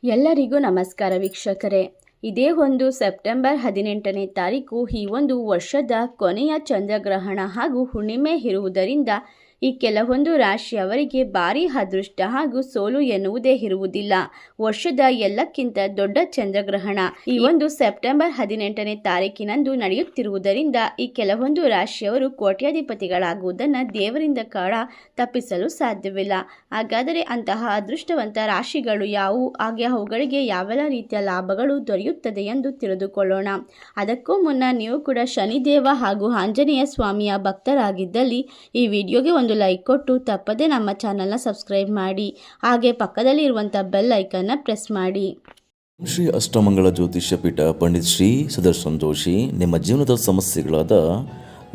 ಎಲ್ಲರಿಗೂ ನಮಸ್ಕಾರ ವೀಕ್ಷಕರೇ. ಇದೇ ಒಂದು ಸೆಪ್ಟೆಂಬರ್ 18ನೇ ತಾರೀಕು ಈ ಒಂದು ವರ್ಷದ ಕೊನೆಯ ಚಂದ್ರಗ್ರಹಣ ಹಾಗೂ ಹುಣ್ಣಿಮೆ ಇರುವುದರಿಂದ ಈ ಕೆಲವೊಂದು ರಾಶಿಯವರಿಗೆ ಭಾರಿ ಅದೃಷ್ಟ ಹಾಗೂ ಸೋಲು ಎನ್ನುವುದೇ ಇರುವುದಿಲ್ಲ. ವರ್ಷದ ಎಲ್ಲಕ್ಕಿಂತ ದೊಡ್ಡ ಚಂದ್ರಗ್ರಹಣ ಈ ಒಂದು ಸೆಪ್ಟೆಂಬರ್ 18ನೇ ತಾರೀಕಿನಂದು ನಡೆಯುತ್ತಿರುವುದರಿಂದ ಈ ಕೆಲವೊಂದು ರಾಶಿಯವರು ಕೋಟ್ಯಾಧಿಪತಿಗಳಾಗುವುದನ್ನು ದೇವರಿಂದ ಕಾಡ ತಪ್ಪಿಸಲು ಸಾಧ್ಯವಿಲ್ಲ. ಹಾಗಾದರೆ ಅಂತಹ ಅದೃಷ್ಟವಂತ ರಾಶಿಗಳು ಯಾವುವು, ಹಾಗೆ ಅವುಗಳಿಗೆ ಯಾವೆಲ್ಲ ರೀತಿಯ ಲಾಭಗಳು ದೊರೆಯುತ್ತದೆ ಎಂದು ತಿಳಿದುಕೊಳ್ಳೋಣ. ಅದಕ್ಕೂ ಮುನ್ನ ನೀವು ಕೂಡ ಶನಿದೇವ ಹಾಗೂ ಆಂಜನೇಯ ಸ್ವಾಮಿಯ ಭಕ್ತರಾಗಿದ್ದಲ್ಲಿ ಈ ವಿಡಿಯೋಗೆ ಒಂದು ಲೈಕ್ ಕೊಟ್ಟು ತಪ್ಪದೆ ನಮ್ಮ ಚಾನಲ್ನ ಸಬ್ಸ್ಕ್ರೈಬ್ ಮಾಡಿ, ಹಾಗೆ ಪಕ್ಕದಲ್ಲಿ ಇರುವಂಥ ಬೆಲ್ ಐಕನ್ನ ಪ್ರೆಸ್ ಮಾಡಿ. ಶ್ರೀ ಅಷ್ಟಮಂಗಳ ಜ್ಯೋತಿಷ್ಯ ಪೀಠ ಪಂಡಿತ್ ಶ್ರೀ ಸುದರ್ಶನ್ ಜೋಶಿ ನಿಮ್ಮ ಜೀವನದ ಸಮಸ್ಯೆಗಳಾದ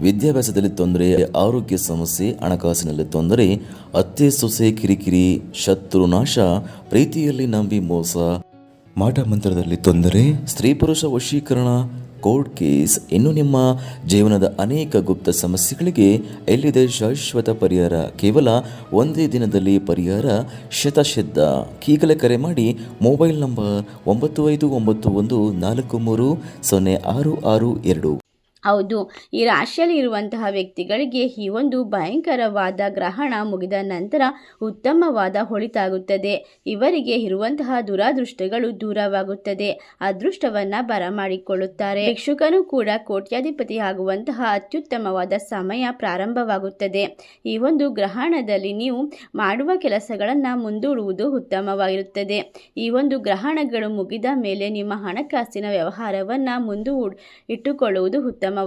ವಿದ್ಯಾಭ್ಯಾಸದಲ್ಲಿ ತೊಂದರೆ, ಆರೋಗ್ಯ ಸಮಸ್ಯೆ, ಹಣಕಾಸಿನಲ್ಲಿ ತೊಂದರೆ, ಅತ್ತೆ ಸೊಸೆ ಕಿರಿಕಿರಿ, ಶತ್ರುನಾಶ, ಪ್ರೀತಿಯಲ್ಲಿ ನಂಬಿ ಮೋಸ, ಮಾಟ ಮಂತ್ರದಲ್ಲಿ ತೊಂದರೆ, ಸ್ತ್ರೀ ಪುರುಷ ವಶೀಕರಣ, ಕೋರ್ಟ್ ಕೇಸ್, ಇನ್ನು ನಿಮ್ಮ ಜೀವನದ ಅನೇಕ ಗುಪ್ತ ಸಮಸ್ಯೆಗಳಿಗೆ ಎಲ್ಲಿದೆ ಶಾಶ್ವತ ಪರಿಹಾರ. ಕೇವಲ ಒಂದೇ ದಿನದಲ್ಲಿ ಪರಿಹಾರ ಶತಸಿದ್ಧ. ಈಗಲೇ ಕರೆ ಮಾಡಿ ಮೊಬೈಲ್ ನಂಬರ್ 9591430662. ಹೌದು, ಈ ರಾಶಿಯಲ್ಲಿ ಇರುವಂತಹ ವ್ಯಕ್ತಿಗಳಿಗೆ ಈ ಒಂದು ಭಯಂಕರವಾದ ಗ್ರಹಣ ಮುಗಿದ ನಂತರ ಉತ್ತಮವಾದ ಒಳಿತಾಗುತ್ತದೆ. ಇವರಿಗೆ ಇರುವಂತಹ ದುರಾದೃಷ್ಟಗಳು ದೂರವಾಗುತ್ತದೆ, ಅದೃಷ್ಟವನ್ನು ಬರಮಾಡಿಕೊಳ್ಳುತ್ತಾರೆ. ಭಿಕ್ಷುಕನು ಕೂಡ ಕೋಟ್ಯಾಧಿಪತಿ ಆಗುವಂತಹ ಅತ್ಯುತ್ತಮವಾದ ಸಮಯ ಪ್ರಾರಂಭವಾಗುತ್ತದೆ. ಈ ಒಂದು ಗ್ರಹಣದಲ್ಲಿ ನೀವು ಮಾಡುವ ಕೆಲಸಗಳನ್ನು ಮುಂದೂಡುವುದು ಉತ್ತಮವಾಗಿರುತ್ತದೆ. ಈ ಒಂದು ಗ್ರಹಣಗಳು ಮುಗಿದ ಮೇಲೆ ನಿಮ್ಮ ಹಣಕಾಸಿನ ವ್ಯವಹಾರವನ್ನು ಇಟ್ಟುಕೊಳ್ಳುವುದು ಉತ್ತಮ. ಈ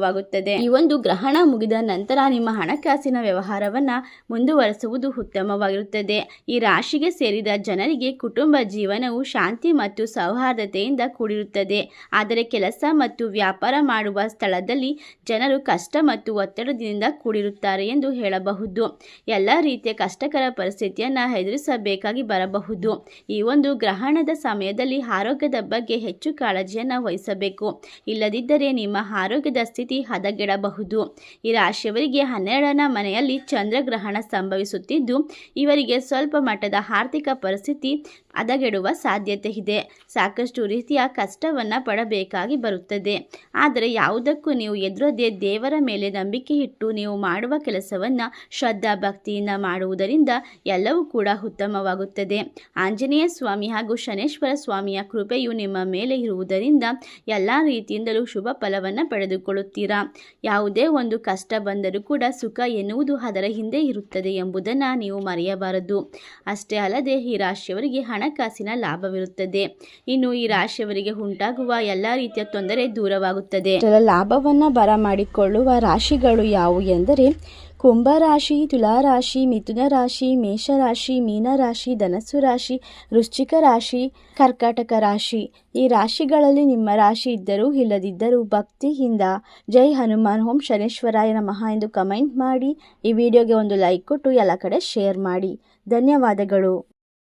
ಒಂದು ಗ್ರಹಣ ಮುಗಿದ ನಂತರ ನಿಮ್ಮ ಹಣಕಾಸಿನ ವ್ಯವಹಾರವನ್ನು ಮುಂದುವರಿಸುವುದು ಉತ್ತಮವಾಗಿರುತ್ತದೆ. ಈ ರಾಶಿಗೆ ಸೇರಿದ ಜನರಿಗೆ ಕುಟುಂಬ ಜೀವನವು ಶಾಂತಿ ಮತ್ತು ಸೌಹಾರ್ದತೆಯಿಂದ ಕೂಡಿರುತ್ತದೆ. ಆದರೆ ಕೆಲಸ ಮತ್ತು ವ್ಯಾಪಾರ ಮಾಡುವ ಸ್ಥಳದಲ್ಲಿ ಜನರು ಕಷ್ಟ ಮತ್ತು ಒತ್ತಡದಿಂದ ಕೂಡಿರುತ್ತಾರೆ ಎಂದು ಹೇಳಬಹುದು. ಎಲ್ಲ ರೀತಿಯ ಕಷ್ಟಕರ ಪರಿಸ್ಥಿತಿಯನ್ನು ಎದುರಿಸಬೇಕಾಗಿ ಬರಬಹುದು. ಈ ಒಂದು ಗ್ರಹಣದ ಸಮಯದಲ್ಲಿ ಆರೋಗ್ಯದ ಬಗ್ಗೆ ಹೆಚ್ಚು ಕಾಳಜಿಯನ್ನು ವಹಿಸಬೇಕು. ಇಲ್ಲದಿದ್ದರೆ ನಿಮ್ಮ ಆರೋಗ್ಯದ ಸ್ಥಿತಿ ಹದಗೆಡಬಹುದು. ಈ ರಾಶಿಯವರಿಗೆ 12ನೇ ಮನೆಯಲ್ಲಿ ಚಂದ್ರಗ್ರಹಣ ಸಂಭವಿಸುತ್ತಿದ್ದು ಇವರಿಗೆ ಸ್ವಲ್ಪ ಮಟ್ಟದ ಆರ್ಥಿಕ ಪರಿಸ್ಥಿತಿ ಹದಗೆಡುವ ಸಾಧ್ಯತೆ ಇದೆ. ಸಾಕಷ್ಟು ರೀತಿಯ ಕಷ್ಟವನ್ನು ಪಡಬೇಕಾಗಿ ಬರುತ್ತದೆ. ಆದರೆ ಯಾವುದಕ್ಕೂ ನೀವು ಎದುರದೆ ದೇವರ ಮೇಲೆ ನಂಬಿಕೆ ಇಟ್ಟು ನೀವು ಮಾಡುವ ಕೆಲಸವನ್ನು ಶ್ರದ್ಧಾ ಭಕ್ತಿಯಿಂದ ಮಾಡುವುದರಿಂದ ಎಲ್ಲವೂ ಕೂಡ ಉತ್ತಮವಾಗುತ್ತದೆ. ಆಂಜನೇಯ ಸ್ವಾಮಿ ಹಾಗೂ ಶನೇಶ್ವರ ಸ್ವಾಮಿಯ ಕೃಪೆಯು ನಿಮ್ಮ ಮೇಲೆ ಇರುವುದರಿಂದ ಎಲ್ಲ ರೀತಿಯಿಂದಲೂ ಶುಭ ಫಲವನ್ನು ಪಡೆದುಕೊಳ್ಳುತ್ತೀರಾ. ಯಾವುದೇ ಒಂದು ಕಷ್ಟ ಬಂದರೂ ಕೂಡ ಸುಖ ಎನ್ನುವುದು ಅದರ ಹಿಂದೆ ಇರುತ್ತದೆ ಎಂಬುದನ್ನು ನೀವು ಮರೆಯಬಾರದು. ಅಷ್ಟೇ ಅಲ್ಲದೆ ಈ ರಾಶಿಯವರಿಗೆ ಹಣಕಾಸಿನ ಲಾಭವಿರುತ್ತದೆ. ಇನ್ನು ಈ ರಾಶಿಯವರಿಗೆ ಉಂಟಾಗುವ ಎಲ್ಲ ರೀತಿಯ ತೊಂದರೆ ದೂರವಾಗುತ್ತದೆ. ಲಾಭವನ್ನು ಬರಮಾಡಿಕೊಳ್ಳುವ ರಾಶಿಗಳು ಯಾವುವು ಎಂದರೆ ಕುಂಭರಾಶಿ, ತುಲಾರಾಶಿ, ಮಿಥುನ ರಾಶಿ, ಮೇಷರಾಶಿ, ಮೀನರಾಶಿ, ಧನಸ್ಸು ರಾಶಿ, ವೃಶ್ಚಿಕ ರಾಶಿ, ಕರ್ಕಾಟಕ ರಾಶಿ. ಈ ರಾಶಿಗಳಲ್ಲಿ ನಿಮ್ಮ ರಾಶಿ ಇದ್ದರೂ ಇಲ್ಲದಿದ್ದರೂ ಭಕ್ತಿಯಿಂದ ಜೈ ಹನುಮಾನ್, ಓಂ ಶನೇಶ್ವರಾಯ ನಮಃ ಎಂದು ಕಮೆಂಟ್ ಮಾಡಿ ಈ ವಿಡಿಯೋಗೆ ಒಂದು ಲೈಕ್ ಕೊಟ್ಟು ಎಲ್ಲ ಕಡೆ ಶೇರ್ ಮಾಡಿ. ಧನ್ಯವಾದಗಳು.